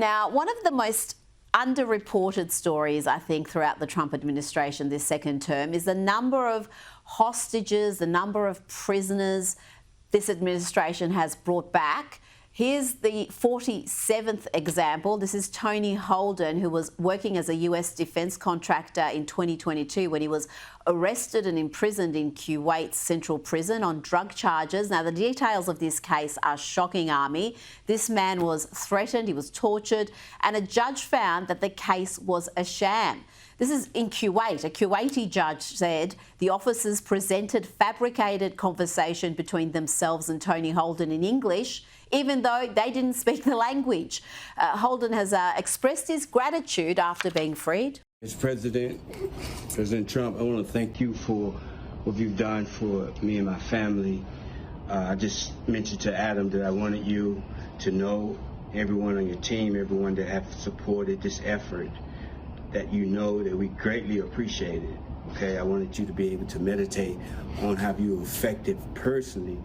Now, one of the most underreported stories, I think, throughout the Trump administration this second term is the number of hostages, the number of prisoners this administration has brought back. Here's the 47th example. This is Tony Holden, who was working as a US defence contractor in 2022 when he was arrested and imprisoned in Kuwait Central Prison on drug charges. Now, the details of this case are shocking, Ami. This man was threatened, he was tortured, and a judge found that the case was a sham. This is in Kuwait. A Kuwaiti judge said the officers presented fabricated conversation between themselves and Tony Holden in English, even though they didn't speak the language. Holden has expressed his gratitude after being freed. As President Trump, I want to thank you for what you've done for me and my family. I just mentioned to Adam that I wanted you to know, everyone on your team, everyone that have supported this effort, that you know that we greatly appreciate it. Okay, I wanted you to be able to meditate on how you affected personally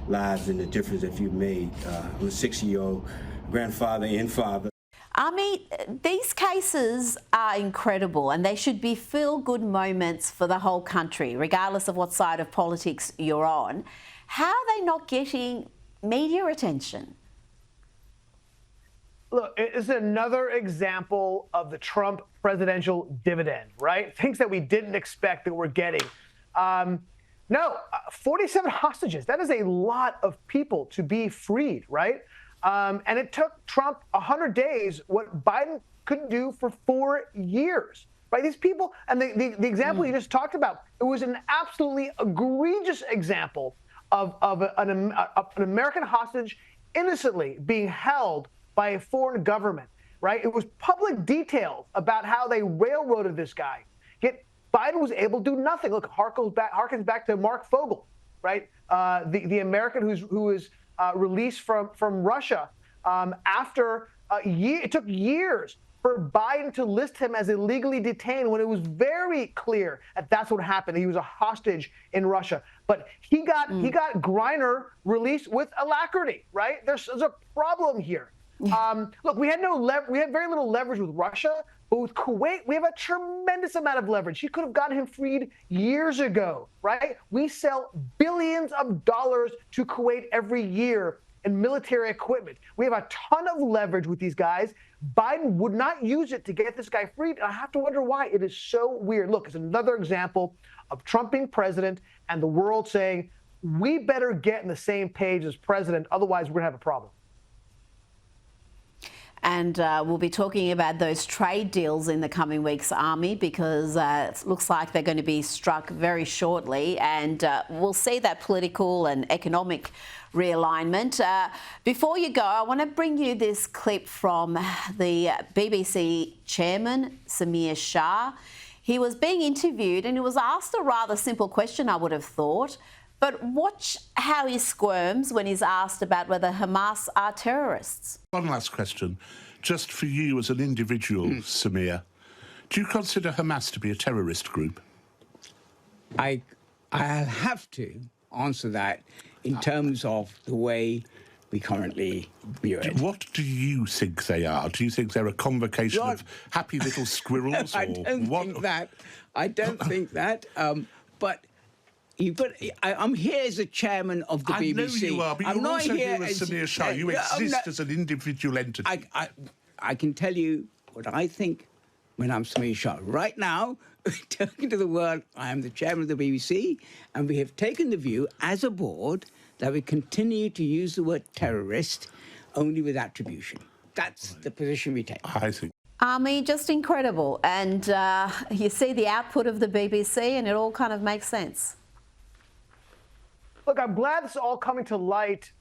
lives and the difference that you've made. I'm a 6-year-old grandfather and father. Ami, these cases are incredible and they should be feel-good moments for the whole country, regardless of what side of politics you're on. How are they not getting media attention? Look, it's another example of the Trump presidential dividend, right? Things that we didn't expect that we're getting. 47 hostages. That is a lot of people to be freed, right? And it took Trump 100 days, what Biden couldn't do for 4 years, right? These people, and the example you just talked about, it was an absolutely egregious example of an American hostage innocently being held by a foreign government, right? It was public details about how they railroaded this guy. Yet Biden was able to do nothing. Look, harkens back to Mark Fogel, right? The American who was released from Russia after it took years for Biden to list him as illegally detained when it was very clear that that's what happened. He was a hostage in Russia, but he got Griner released with alacrity, right? There's a problem here. Look, we had very little leverage with Russia, but with Kuwait, we have a tremendous amount of leverage. She could have gotten him freed years ago, right? We sell billions of dollars to Kuwait every year in military equipment. We have a ton of leverage with these guys. Biden would not use it to get this guy freed. And I have to wonder why. It is so weird. Look, it's another example of Trump being president and the world saying, we better get in the same page as president, otherwise we're going to have a problem. And we'll be talking about those trade deals in the coming weeks, Ami, because it looks like they're going to be struck very shortly. And we'll see that political and economic realignment. Before you go, I want to bring you this clip from the BBC chairman, Samir Shah. He was being interviewed and he was asked a rather simple question, I would have thought. But watch how he squirms when he's asked about whether Hamas are terrorists. One last question. Just for you as an individual, Samir, do you consider Hamas to be a terrorist group? I have to answer that in terms of the way we currently view it. What do you think they are? Do you think they're a convocation of happy little squirrels? I don't think that. But I'm here as a chairman of the BBC. I know you are, but I'm you're not also here as Samir Shah. You exist as an individual entity. I can tell you what I think when I'm Samir Shah. Right now, talking to the world, I am the chairman of the BBC, and we have taken the view as a board that we continue to use the word terrorist only with attribution. That's the position we take. I think. Ami, just incredible. And you see the output of the BBC and it all kind of makes sense. Look, I'm glad this is all coming to light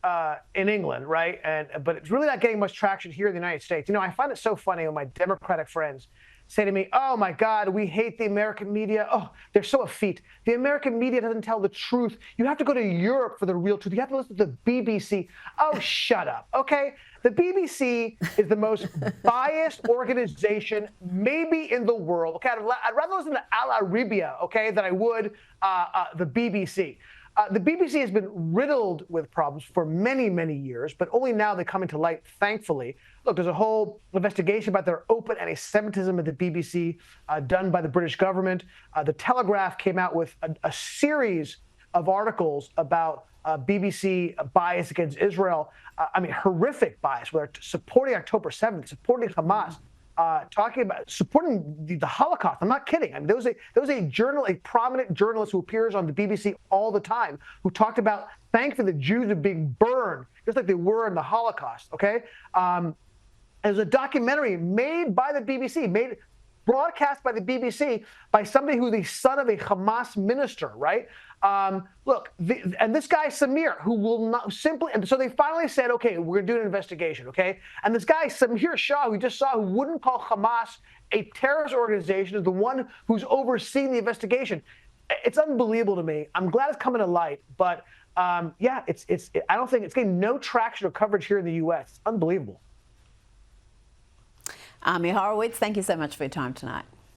in England, right? But it's really not getting much traction here in the United States. You know, I find it so funny when my Democratic friends say to me, oh, my God, we hate the American media. Oh, they're so effete. The American media doesn't tell the truth. You have to go to Europe for the real truth. You have to listen to the BBC. Oh, shut up, okay? The BBC is the most biased organization maybe in the world. Okay, I'd rather listen to Al Arabiya, okay, than I would the BBC. The BBC has been riddled with problems for many, many years, but only now they're coming to light, thankfully. Look, there's a whole investigation about their open anti-Semitism at the BBC done by the British government. The Telegraph came out with a series of articles about BBC bias against Israel. I mean, horrific bias, where they're supporting October 7th, supporting Hamas, talking about supporting the Holocaust. I'm not kidding. I mean, there was a prominent journalist who appears on the BBC all the time who talked about, thankfully, the Jews are being burned, just like they were in the Holocaust, okay? There's a documentary made by the BBC, broadcast by the BBC by somebody who's the son of a Hamas minister, right? Look, and this guy, Samir, who will not simply, and so they finally said, okay, we're going to do an investigation, okay? And this guy, Samir Shah, who we just saw, who wouldn't call Hamas a terrorist organization, is the one who's overseeing the investigation. It's unbelievable to me. I'm glad it's coming to light, but yeah, I don't think it's getting no traction or coverage here in the U.S. It's unbelievable. Ami Horowitz, thank you so much for your time tonight.